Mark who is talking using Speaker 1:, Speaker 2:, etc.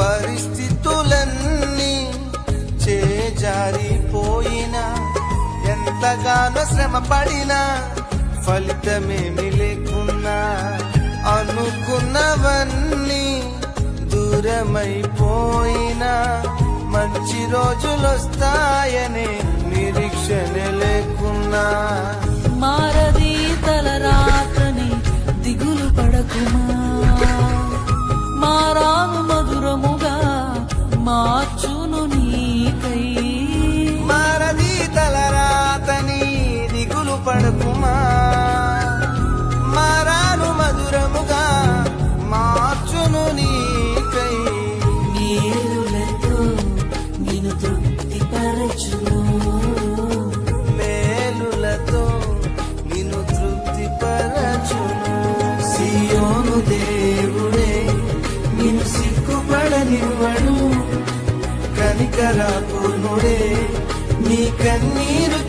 Speaker 1: పరిస్థితులన్నీ చేజారిపోయినా, ఎంతగానో శ్రమ పడినా ఫలితమేమి లేకున్నా, అనుకున్నవన్నీ దూరమైపోయినా మంచి రోజులొస్తాయనే నిరీక్షణ లేకున్నా,
Speaker 2: మారది తలరాతని దిగులు పడకుమా, మారాను మధురముగా మార్చును నీకై.
Speaker 1: మారది తలరాతని దిగులు పడకుమా, మారాను మధురముగా మార్చును నీకై.
Speaker 2: మేలులతో నిన్ను తృప్తిపరచును,
Speaker 1: మేలులతో నిన్ను తృప్తిపరచును. సియోను దేవుడే నిన్ను సిగ్గుపడనివ్వడు, కనికరపూర్ణుడే నీ కన్నీరు